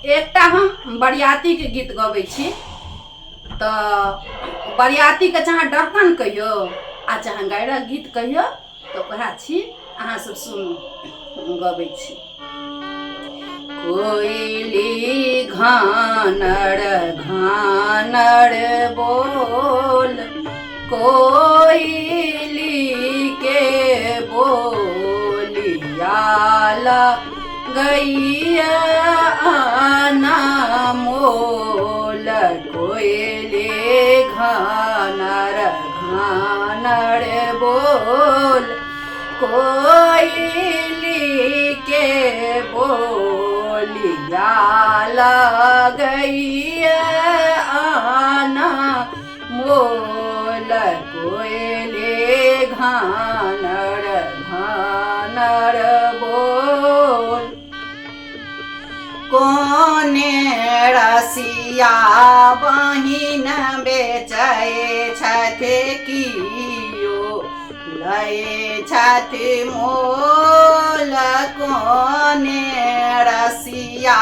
एकटा हम बरियाती के गीत गबै छी। तो बरियाती के चाहे डहकन कहियो आ चाहे गायरा गीत कहियो, तो वह छी अहाँ सब सुन गबै छी। कोयली घानड़ घानड़ बोल, कोयली के बोलियाला गैया आना मोल। कोयली घानड़ घानड़ बोल, कोयली के बोलियाला गैया आना मोल। कोयली घानड़ घानड़ बोल, कोने रसिया बहिन बेचै छथि कियो लय छथि मोल। कोने रसिया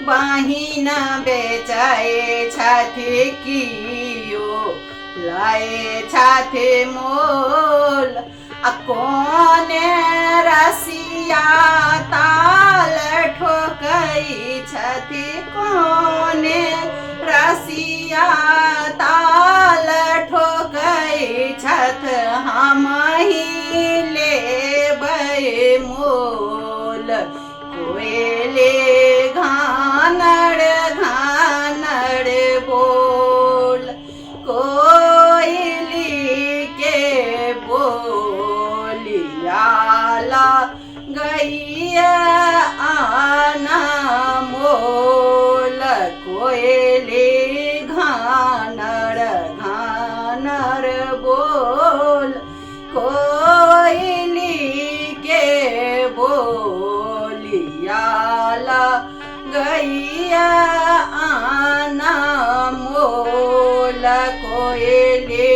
बहिन बेचै छथि कियो लय छथि मोल। कोने रसिया ताल ठोकै छथि, कोने रसिया ताल ठोकै छथ, हमहि लेबै मोल। कोयली घानड़ घानड़ बोल, कोयली के बोलियाला गैया आना मोल। कोयली घानड़ घानड़ बोल, कोयली के बोलियाला गैया आना मोल। कोयली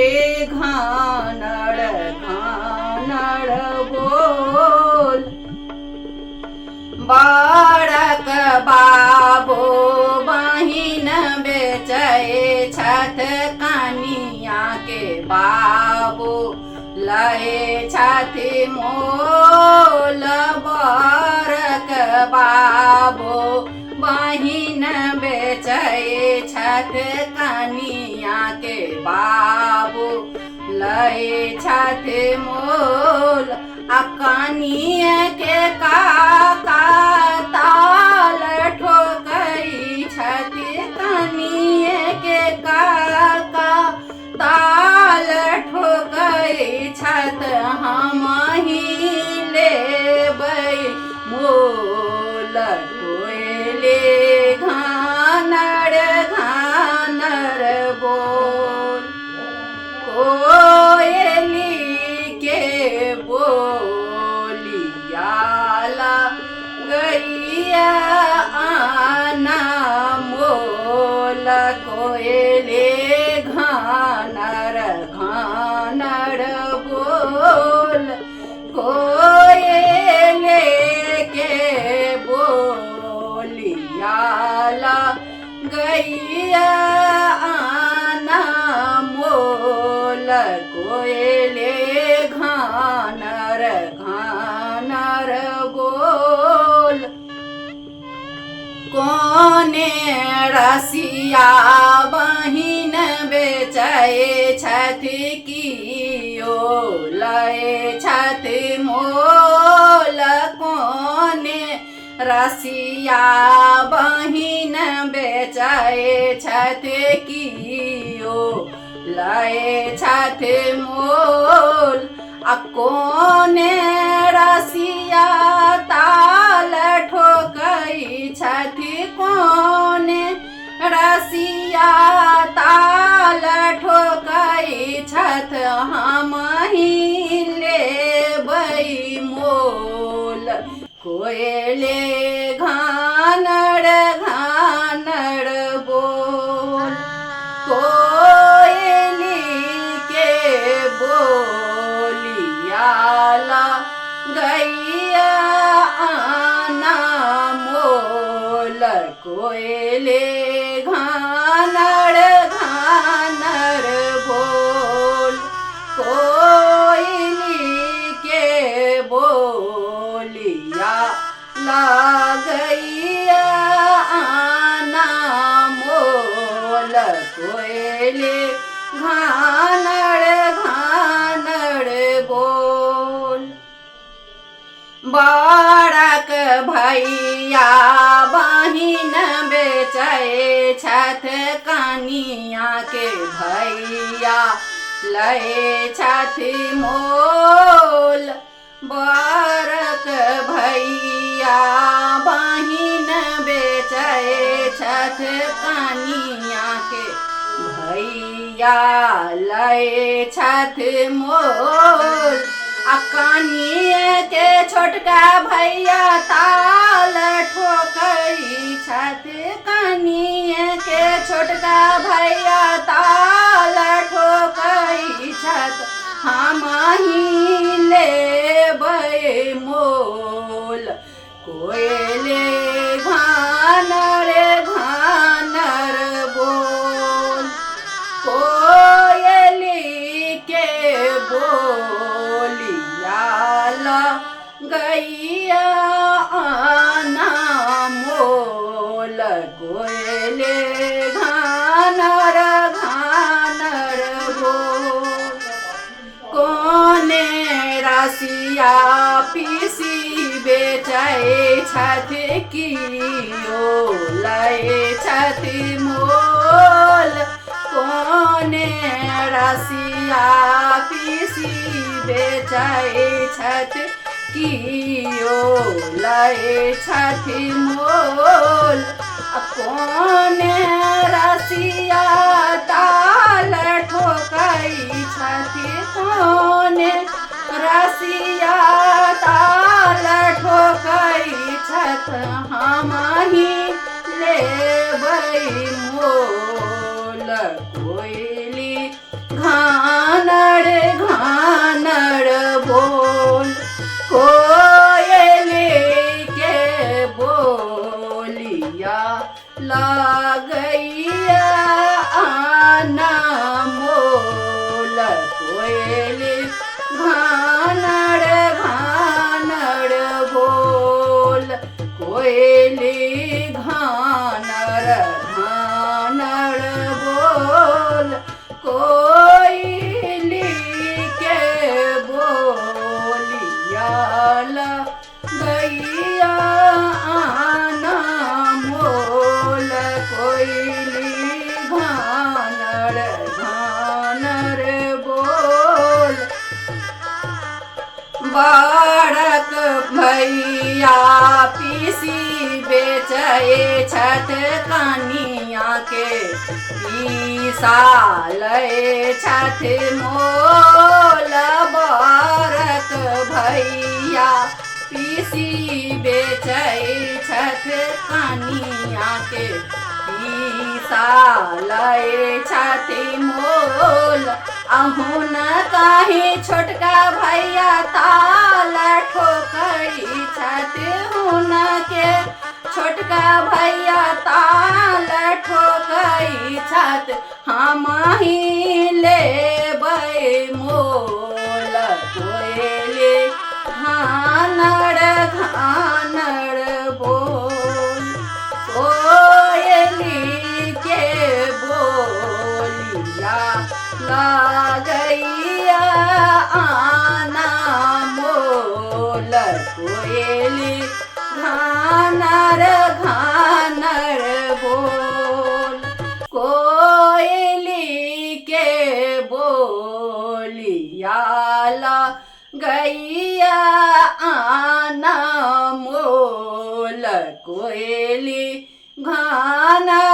घानड़ घानड़ बोल, बड़क बाबो बहिन बेचै छथ कनिया के बाबू लय छथि मोल। बड़क बाबो बहिन बेचै छथ कनिया के बाबू लय छथि मोल। आ कनिया के काका ताल ठोकै छथि, कनिया के काका ताल ठोकै छथ, हमहि लेबै मोल। कोयली घानड़ घानड़ बोल, कोयली के बोलियाला गैया आना मोल। कोयली घानड़ घानड़ बोल, कोयली के बोलियाला गैया आना मोल। कोयली घानड़ घानड़ बोल, कोने रसिया बहिन बेचै छथि कियो लय छथि मोल। कोने रसिया बहिन बेचै छथि कियो लय छथि मोल। कोने रसिया ताल ठोकै छथि, कोने रसिया ताल ठोकै छथ, हमहि लेबै मोल। कोयली घानड़ घानड़ बोल, कोयली के बोलियाला गैया आना मोल। कोयले घानड़ घानड़ बोल। कोयली के बोलिया लागैया आना मोल। कोयले घानड़ घानड़ बोल। बड़क भैया बहिन बेचे छथ कनिया के भैया लय छथ मोल। बड़क भैया बहिन बेचे छथ कनिया के भैया लय छथ मोल। कनिए के छोटका भैया ताल ठोकई छथ। कनिए के छोटका भैया ताल ठोकई छथ। हम ही लेबै मोल। कोयले घानड़ घानड़ बोल। कोयली के बोलिया लागैया आना मोल। कोयले घानड़ घानड़ बोल। कोने रसिया पीसी बेचे छथ कियो लय छथ मोल। कोने रसिया पीसी बेचे छथ कियो लय छथ मोल। कोने रसिया ताल ठोकई छथ। कोने रसिया ताल ठोकई छथ। हम ही लेबै मोल। कोयली घानड़ घानड़ बोल। कोयली के बोलिया लागैया आना मोल। कोयली घानड़ घानड़ बोल। कोयली घानड़ घानड़ बोल। कोयली के बोलिया लागैया आना मोल। कोयली घानड़ घानड़ बोल। बड़क भैया पीसी बेचे छथ कनिया के पीसा लय छथ मोल। बड़क भैया पीसी बेचे छथ कनिया के पीसा लय छथ मोल। अहुन काहे छोटका भैया ताल ठोकई छथ। हुन के छोटका भैया ताल ठोकई छथ। हम ही लेबै मोल। कोयली घानड़ घानड़ बोल। कोयली के बोलिया लागैया आना मोल। कोयली घानड़ घानड़ बोल। कोयली के बोलिया लागैया आना मोल। कोयली घानड़